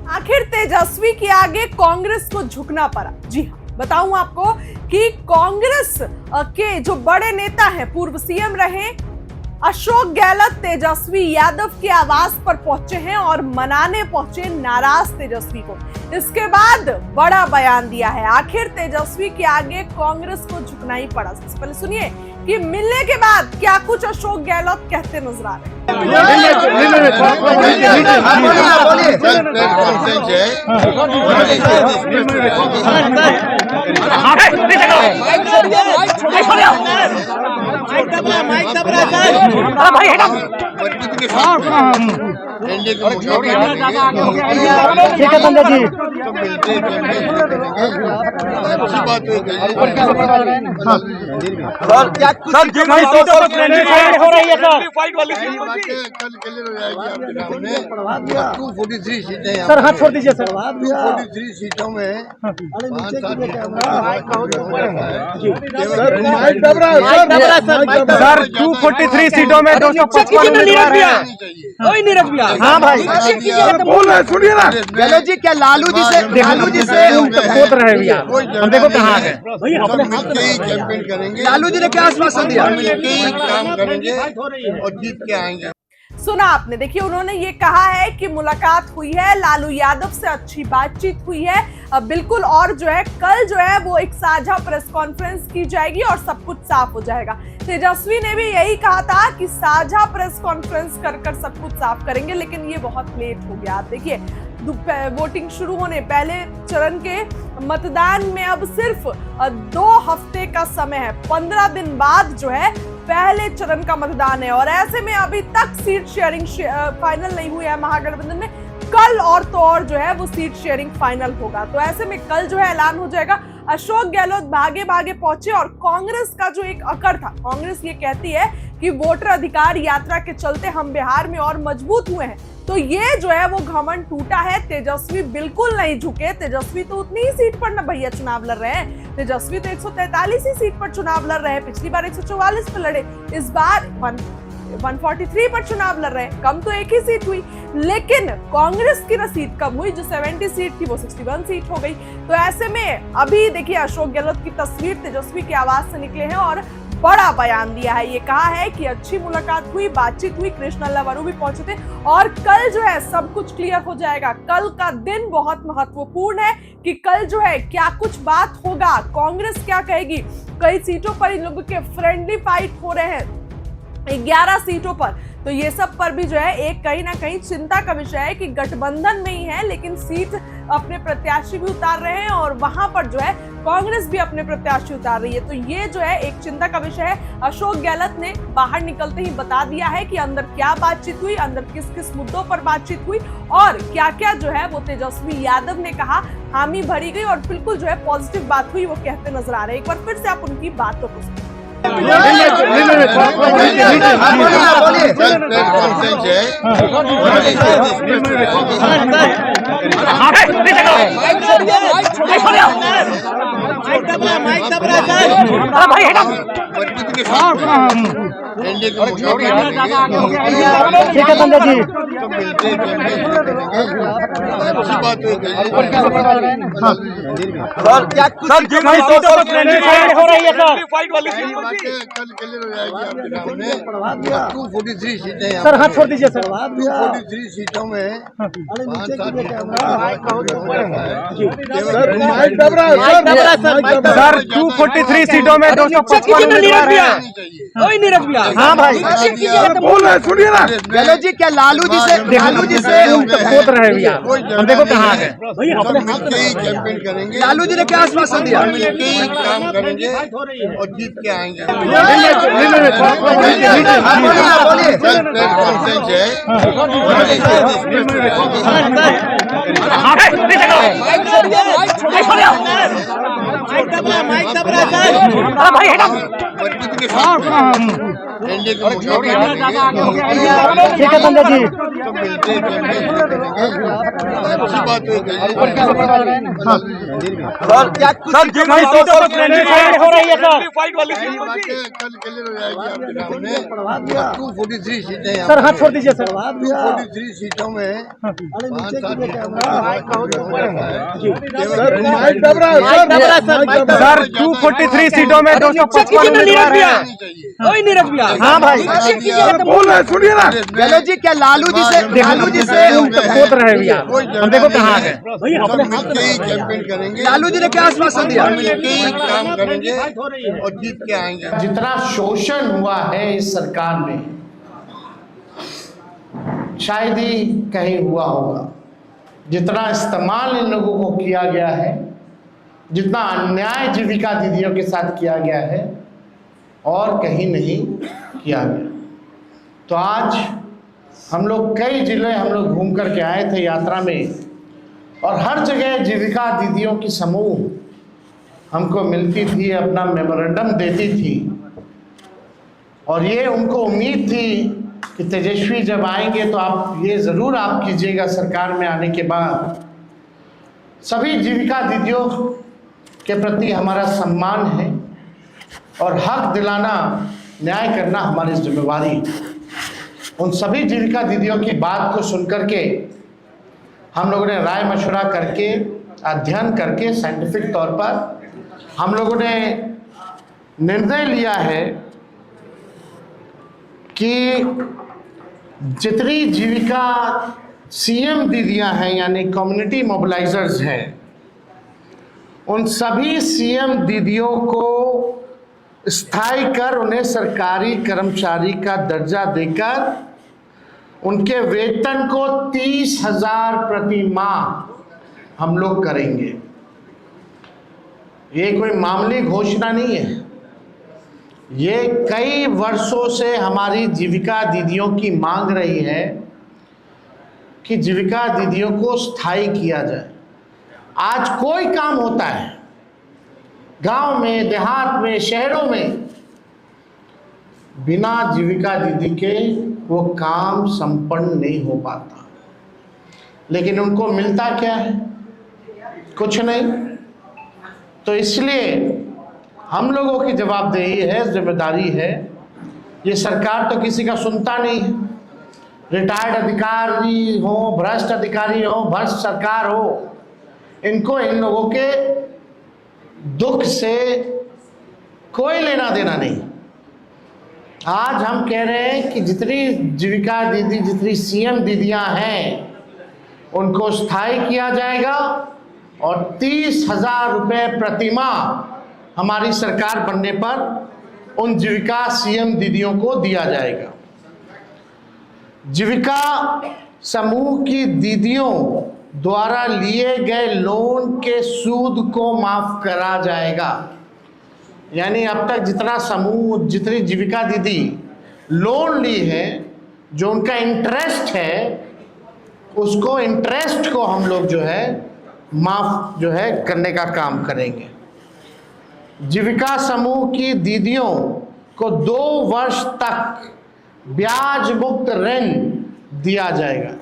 आखिर तेजस्वी के आगे कांग्रेस को झुकना पड़ा। जी हाँ, बताऊं आपको कि कांग्रेस के जो बड़े नेता हैं, पूर्व सीएम रहे अशोक गहलोत तेजस्वी यादव के आवास पर पहुंचे हैं और मनाने पहुंचे नाराज तेजस्वी को। इसके बाद बड़ा बयान दिया है। आखिर तेजस्वी के आगे कांग्रेस को झुकना ही पड़ा। सबसे पहले सुनिए कि मिलने के बाद क्या कुछ अशोक गहलोत कहते नजर आ रहे सर हाथ छोड़ दीजिए सर। 243 सीटों में सर 243 सीटों में 255 उम्मीदवार हैं। हाँ भाई सुनिए ना, गहलोत जी क्या लालू जी से खोद रहे हैं भैया, हम देखो कहाँ है। मिलके ही कैंपेन करेंगे। लालू जी ने क्या आश्वासन दिया? मिलके ही काम करेंगे और जीत के आएंगे। सुना आपने। देखिए, उन्होंने ये कहा है कि मुलाकात हुई है, लालू यादव से अच्छी बातचीत हुई है बिल्कुल, और जो है कल जो है वो एक साझा प्रेस कॉन्फ्रेंस की जाएगी और सब कुछ साफ हो जाएगा। तेजस्वी ने भी यही कहा था कि साझा प्रेस कॉन्फ्रेंस कर सब कुछ साफ करेंगे, लेकिन ये बहुत लेट हो गया। आप देखिए, वोटिंग शुरू होने पहले चरण के मतदान में अब सिर्फ 2 हफ्ते का समय है। 15 दिन बाद जो है पहले चरण का मतदान है और ऐसे में अभी तक सीट शेयरिंग फाइनल नहीं हुई है महागठबंधन में। कल और तो और जो है वो सीट शेयरिंग फाइनल होगा, तो ऐसे में कल जो है ऐलान हो जाएगा। अशोक गहलोत भागे भागे पहुंचे और कांग्रेस का जो एक अकड़ था, कांग्रेस ये कहती है कि वोटर अधिकार यात्रा के चलते हम बिहार में और मजबूत हुए हैं, तो ये जो है वो घमंड टूटा है। तेजस्वी बिल्कुल नहीं झुके। तेजस्वी तो उतनी ही सीट पर ना भैया चुनाव लड़ रहे हैं। तेजस्वी तो 143 ही सीट पर चुनाव लड़ रहे हैं। पिछली बार 144 पर लड़े, इस बार 143 पर चुनाव लड़ रहे हैं। कम तो एक ही सीट हुई, लेकिन कांग्रेस की रसीद कम हुई। जो 70 सीट थी वो 61 सीट हो गई। तो ऐसे में अभी देखिए, अशोक गहलोत की तस्वीर तेजस्वी के आवास से निकले हैं और बड़ा बयान दिया है। ये कहा है कि अच्छी मुलाकात हुई, बातचीत हुई, कृष्ण लवरू भी पहुंचे थे और कल जो है सब कुछ क्लियर हो जाएगा। कल का दिन बहुत महत्वपूर्ण है कि कल जो है क्या कुछ बात होगा, कांग्रेस क्या कहेगी। कई सीटों पर इन लोगों के फ्रेंडली फाइट हो रहे हैं 11 सीटों पर, तो ये सब पर भी जो है एक कहीं ना कहीं चिंता का विषय है कि गठबंधन में ही है, लेकिन सीट अपने प्रत्याशी भी उतार रहे हैं और वहां पर जो है कांग्रेस भी अपने प्रत्याशी उतार रही है। तो ये जो है एक चिंता का विषय है। अशोक गहलोत ने बाहर निकलते ही बता दिया है कि अंदर क्या बातचीत हुई, अंदर किस किस मुद्दों पर बातचीत हुई और क्या क्या जो है वो तेजस्वी यादव ने कहा, हामी भरी गई और बिल्कुल जो है पॉजिटिव बात हुई, वो कहते नजर आ रहे हैं। एक बार फिर से आप उनकी बातों को सुनिए। सर हाथ छोड़ दीजिए सर। 243 सीटों में सर 243 सीटों में 255 उम्मीदवार हैं। हाँ भाई सुनिए ना, गहलोत जी क्या लालू जी से खोद रहे हैं भैया, हम देखो कहाँ है। मिलके ही कैंपेन करेंगे। लालू जी ने क्या आश्वासन दिया? मिलके ही काम करेंगे और जीत के आएंगे। भाई एनडीए के मुकाबले ठीक है संजय जी। तो मिलते अच्छी बात हुई हो रही है सर। कल क्लियर हो जाएगी आपके सामने। 243 सीटें सर हाथ छोड़ दीजिए सर। 243 सीटों में 5-7 सर 243 सीटों में 255 उम्मीदवार हैं। हाँ भाई सुनिए ना गहलोत जी, क्या लालू जी से सोच रहे हैं भैया, हम देखो कहाँ है। मिलके ही कैंपेन करेंगे, लालू जी ने क्या आश्वासन दिया? मिलके ही काम करेंगे और जीत के आएंगे। जितना शोषण हुआ है इस सरकार में शायद ही कहीं हुआ होगा। जितना इस्तेमाल इन लोगों को किया गया है, जितना अन्याय जीविका दीदियों के साथ किया गया है, और कहीं नहीं किया गया। तो आज हम लोग कई जिले हम लोग घूम करके आए थे यात्रा में, और हर जगह जीविका दीदियों की समूह हमको मिलती थी, अपना मेमोरेंडम देती थी, और ये उनको उम्मीद थी कि तेजस्वी जब आएंगे तो आप ये ज़रूर आप कीजिएगा सरकार में आने के बाद। सभी जीविका दीदियों के प्रति हमारा सम्मान है और हक दिलाना, न्याय करना हमारी जिम्मेवारी। उन सभी जीविका दीदियों की बात को सुनकर के हम लोगों ने राय मशवरा करके, अध्ययन करके, साइंटिफिक तौर पर हम लोगों ने निर्णय लिया है कि जितनी जीविका सीएम दीदियां हैं, यानी कम्युनिटी मोबिलाइजर्स हैं, उन सभी सीएम दीदियों को स्थायी कर उन्हें सरकारी कर्मचारी का दर्जा देकर उनके वेतन को 30,000 प्रति माह हम लोग करेंगे। ये कोई मामूली घोषणा नहीं है, ये कई वर्षों से हमारी जीविका दीदियों की मांग रही है कि जीविका दीदियों को स्थायी किया जाए। आज कोई काम होता है गांव में, देहात में, शहरों में, बिना जीविका दीदी के वो काम संपन्न नहीं हो पाता। लेकिन उनको मिलता क्या है? कुछ नहीं। तो इसलिए हम लोगों की जवाबदेही है, जिम्मेदारी है। ये सरकार तो किसी का सुनता नहीं है। रिटायर्ड अधिकारी हो, भ्रष्ट अधिकारी हो, भ्रष्ट सरकार हो, इनको इन लोगों के दुख से कोई लेना देना नहीं। आज हम कह रहे हैं कि जितनी जीविका दीदी, जितनी सीएम दीदियां हैं, उनको स्थायी किया जाएगा और 30,000 रुपये प्रति माह हमारी सरकार बनने पर उन जीविका सीएम दीदियों को दिया जाएगा। जीविका समूह की दीदियों द्वारा लिए गए लोन के सूद को माफ करा जाएगा। यानी अब तक जितना समूह, जितनी जीविका दीदी लोन ली है, जो उनका इंटरेस्ट है, उसको इंटरेस्ट को हम लोग जो है माफ जो है करने का काम करेंगे। जीविका समूह की दीदियों को 2 वर्ष तक ब्याज मुक्त ऋण दिया जाएगा।